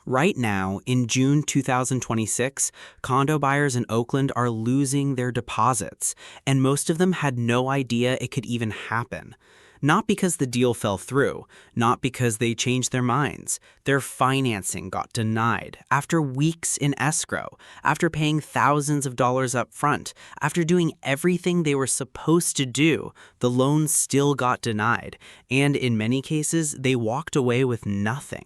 Right now, in June 2026, condo buyers in Oakland are losing their deposits, and most of them had no idea it could even happen. Not because the deal fell through, not because they changed their minds. Their financing got denied after weeks in escrow, after paying thousands of dollars up front, after doing everything they were supposed to do. The loan still got denied, and in many cases, they walked away with nothing.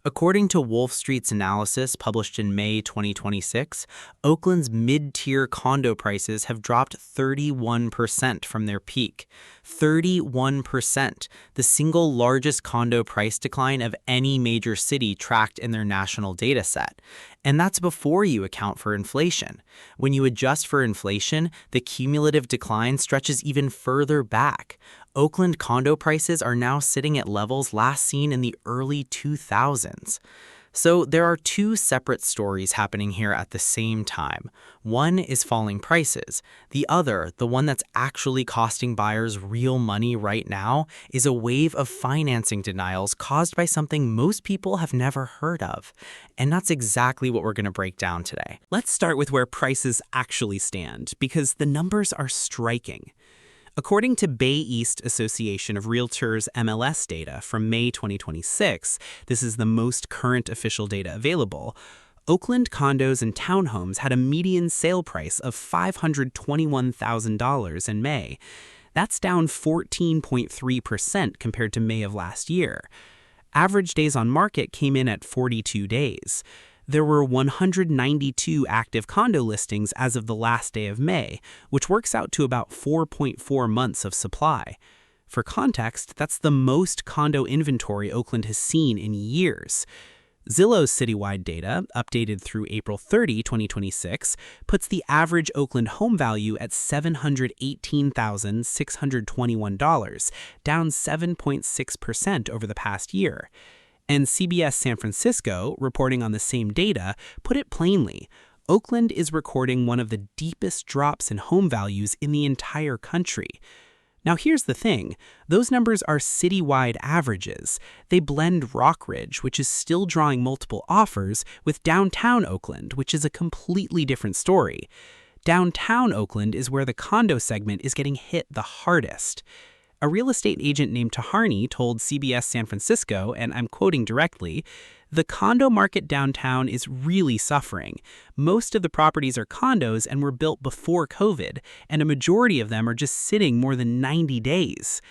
According to Wolf Street's analysis published in May 2026, Oakland's mid-tier condo prices have dropped 31% from their peak. 31%, the single largest condo price decline of any major city tracked in their national data set. And that's before you account for inflation. When you adjust for inflation, the cumulative decline stretches even further back. Oakland condo prices are now sitting at levels last seen in the early 2000s. So there are two separate stories happening here at the same time. One is falling prices. The other, the one that's actually costing buyers real money right now, is a wave of financing denials caused by something most people have never heard of. And that's exactly what we're going to break down today. Let's start with where prices actually stand, because the numbers are striking. According to Bay East Association of Realtors MLS data from May 2026, this is the most current official data available, Oakland condos and townhomes had a median sale price of $521,000 in May. That's down 14.3% compared to May of last year. Average days on market came in at 42 days. There were 192 active condo listings as of the last day of May, which works out to about 4.4 months of supply. For context, that's the most condo inventory Oakland has seen in years. Zillow's citywide data, updated through April 30, 2026, puts the average Oakland home value at $718,621, down 7.6% over the past year. And CBS San Francisco, reporting on the same data, put it plainly. Oakland is recording one of the deepest drops in home values in the entire country. Now here's the thing, those numbers are citywide averages. They blend Rockridge, which is still drawing multiple offers, with downtown Oakland, which is a completely different story. Downtown Oakland is where the condo segment is getting hit the hardest. A real estate agent named Taharni told CBS San Francisco, and I'm quoting directly, "The condo market downtown is really suffering. Most of the properties are condos and were built before COVID, and a majority of them are just sitting more than 90 days.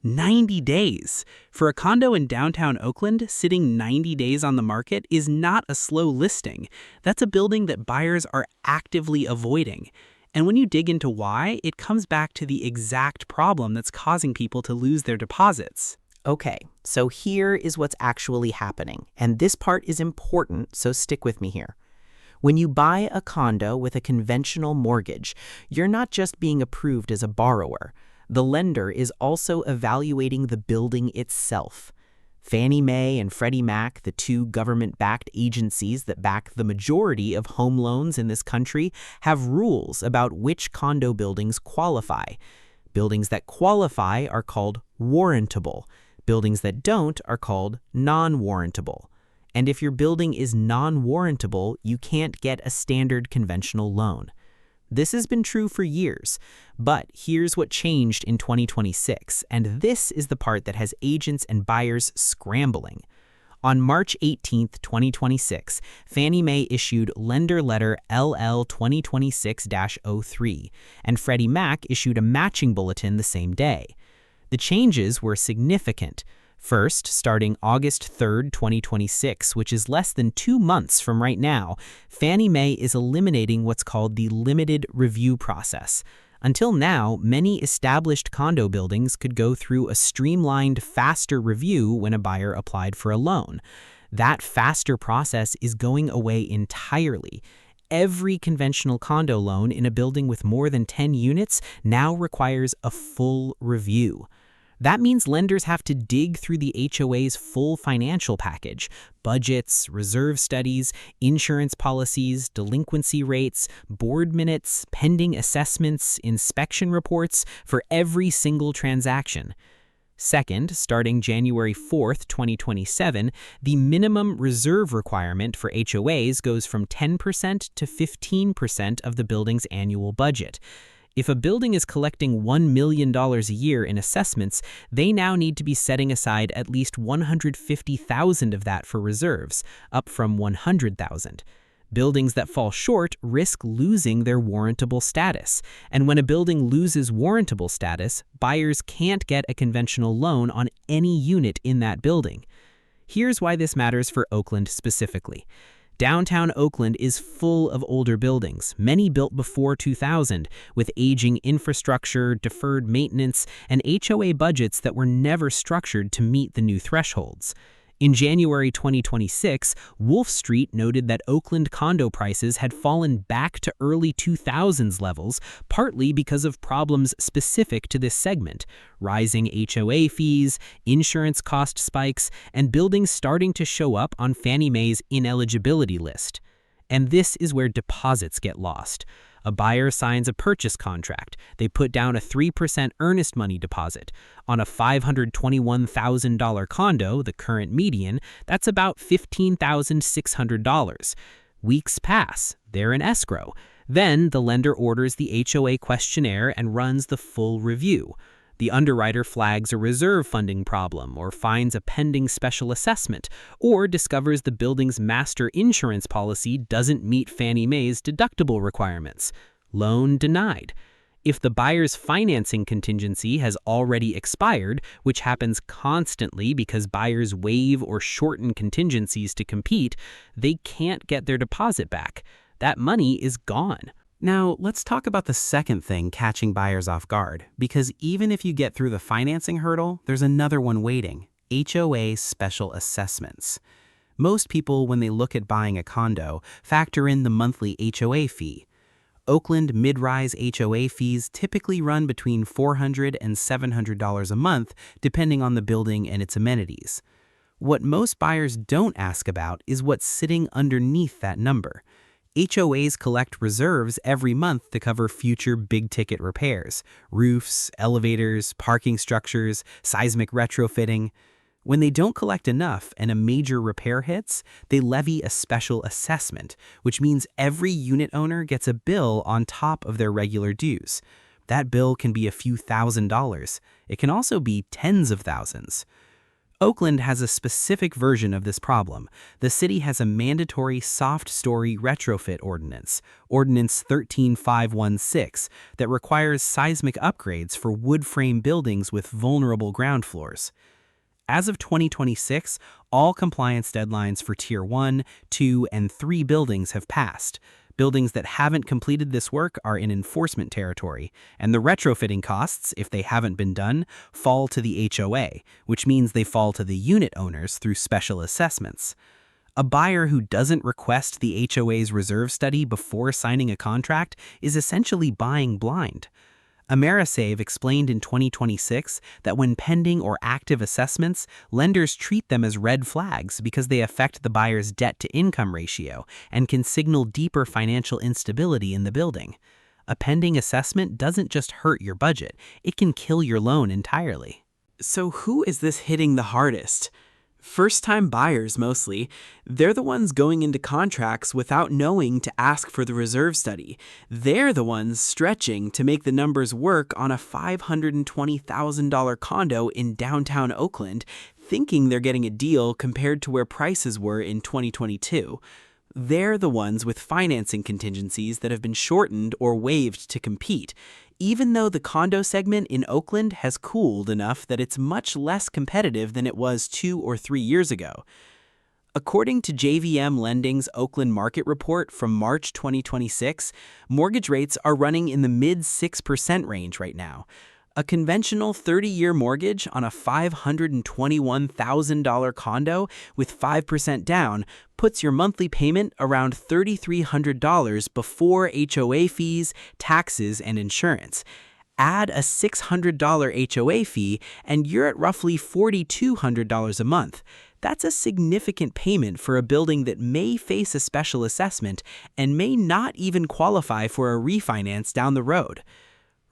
90 days! For a condo in downtown Oakland, sitting 90 days on the market is not a slow listing. That's a building that buyers are actively avoiding. And when you dig into why, it comes back to the exact problem that's causing people to lose their deposits." Okay, so here is what's actually happening, and this part is important, so stick with me here. When you buy a condo with a conventional mortgage, you're not just being approved as a borrower. The lender is also evaluating the building itself. Fannie Mae and Freddie Mac, the two government-backed agencies that back the majority of home loans in this country, have rules about which condo buildings qualify. Buildings that qualify are called warrantable. Buildings that don't are called non-warrantable. And if your building is non-warrantable, you can't get a standard conventional loan. This has been true for years, but here's what changed in 2026, and this is the part that has agents and buyers scrambling. On March 18, 2026, Fannie Mae issued Lender Letter LL 2026-03, and Freddie Mac issued a matching bulletin the same day. The changes were significant. First, starting August 3, 2026, which is less than 2 months from right now, Fannie Mae is eliminating what's called the limited review process. Until now, many established condo buildings could go through a streamlined, faster review when a buyer applied for a loan. That faster process is going away entirely. Every conventional condo loan in a building with more than 10 units now requires a full review. That means lenders have to dig through the HOA's full financial package, budgets, reserve studies, insurance policies, delinquency rates, board minutes, pending assessments, inspection reports for every single transaction. Second, starting January 4th, 2027, the minimum reserve requirement for HOAs goes from 10% to 15% of the building's annual budget. If a building is collecting $1 million a year in assessments, they now need to be setting aside at least $150,000 of that for reserves, up from $100,000. Buildings that fall short risk losing their warrantable status, and when a building loses warrantable status, buyers can't get a conventional loan on any unit in that building. Here's why this matters for Oakland specifically. Downtown Oakland is full of older buildings, many built before 2000, with aging infrastructure, deferred maintenance, and HOA budgets that were never structured to meet the new thresholds. In January 2026, Wolf Street noted that Oakland condo prices had fallen back to early 2000s levels, partly because of problems specific to this segment: rising HOA fees, insurance cost spikes, and buildings starting to show up on Fannie Mae's ineligibility list. And this is where deposits get lost. A buyer signs a purchase contract. They put down a 3% earnest money deposit. On a $521,000 condo, the current median, that's about $15,600. Weeks pass. They're in escrow. Then the lender orders the HOA questionnaire and runs the full review. The underwriter flags a reserve funding problem or finds a pending special assessment or discovers the building's master insurance policy doesn't meet Fannie Mae's deductible requirements. Loan denied. If the buyer's financing contingency has already expired, which happens constantly because buyers waive or shorten contingencies to compete, they can't get their deposit back. That money is gone. Now, let's talk about the second thing catching buyers off guard, because even if you get through the financing hurdle, there's another one waiting: HOA special assessments. Most people, when they look at buying a condo, factor in the monthly HOA fee. Oakland mid-rise HOA fees typically run between $400 and $700 a month, depending on the building and its amenities. What most buyers don't ask about is what's sitting underneath that number. HOAs collect reserves every month to cover future big-ticket repairs: roofs, elevators, parking structures, seismic retrofitting. When they don't collect enough and a major repair hits, they levy a special assessment, which means every unit owner gets a bill on top of their regular dues. That bill can be a few $1,000s. It can also be tens of thousands. Oakland has a specific version of this problem. The city has a mandatory soft-story retrofit ordinance, Ordinance 13516, that requires seismic upgrades for wood frame buildings with vulnerable ground floors. As of 2026, all compliance deadlines for Tier 1, 2, and 3 buildings have passed. Buildings that haven't completed this work are in enforcement territory, and the retrofitting costs, if they haven't been done, fall to the HOA, which means they fall to the unit owners through special assessments. A buyer who doesn't request the HOA's reserve study before signing a contract is essentially buying blind. AmeriSave explained in 2026 that when pending or active assessments, lenders treat them as red flags because they affect the buyer's debt-to-income ratio and can signal deeper financial instability in the building. A pending assessment doesn't just hurt your budget, it can kill your loan entirely. So who is this hitting the hardest? First-time buyers mostly. They're the ones going into contracts without knowing to ask for the reserve study. They're the ones stretching to make the numbers work on a $520,000 condo in downtown Oakland, thinking they're getting a deal compared to where prices were in 2022. They're the ones with financing contingencies that have been shortened or waived to compete, even though the condo segment in Oakland has cooled enough that it's much less competitive than it was 2 or 3 years ago. According to JVM Lending's Oakland Market Report from March 2026, mortgage rates are running in the mid-6% range right now. A conventional 30-year mortgage on a $521,000 condo with 5% down puts your monthly payment around $3,300 before HOA fees, taxes, and insurance. Add a $600 HOA fee, and you're at roughly $4,200 a month. That's a significant payment for a building that may face a special assessment and may not even qualify for a refinance down the road.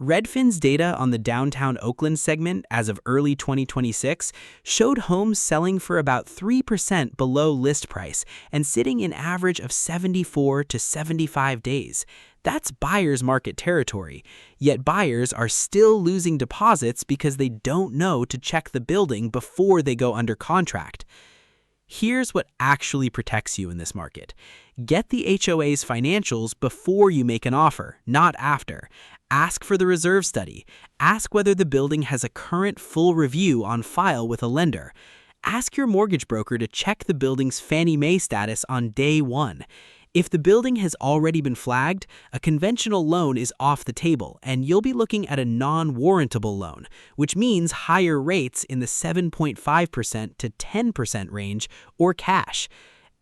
Redfin's data on the downtown Oakland segment as of early 2026 showed homes selling for about 3% below list price and sitting in average of 74 to 75 days. That's buyer's market territory, yet buyers are still losing deposits because they don't know to check the building before they go under contract. Here's what actually protects you in this market. Get the HOA's financials before you make an offer, not after. Ask for the reserve study. Ask whether the building has a current full review on file with a lender. Ask your mortgage broker to check the building's Fannie Mae status on day one. If the building has already been flagged, a conventional loan is off the table, and you'll be looking at a non-warrantable loan, which means higher rates in the 7.5% to 10% range, or cash.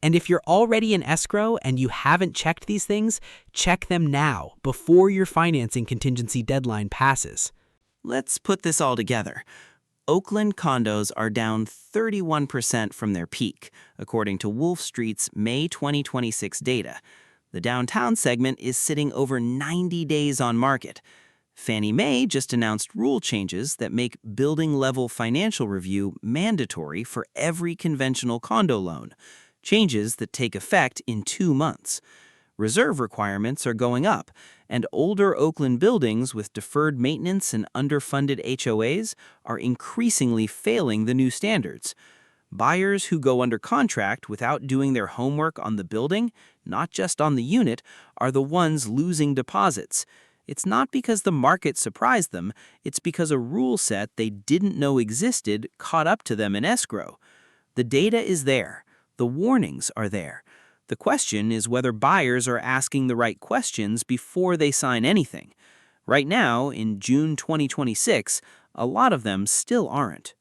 And if you're already in escrow and you haven't checked these things, check them now, before your financing contingency deadline passes. Let's put this all together. Oakland condos are down 31% from their peak, according to Wolf Street's May 2026 data. The downtown segment is sitting over 90 days on market. Fannie Mae just announced rule changes that make building-level financial review mandatory for every conventional condo loan, changes that take effect in 2 months. Reserve requirements are going up, and older Oakland buildings with deferred maintenance and underfunded HOAs are increasingly failing the new standards. Buyers who go under contract without doing their homework on the building, not just on the unit, are the ones losing deposits. It's not because the market surprised them, it's because a rule set they didn't know existed caught up to them in escrow. The data is there. The warnings are there. The question is whether buyers are asking the right questions before they sign anything. Right now, in June 2026, a lot of them still aren't.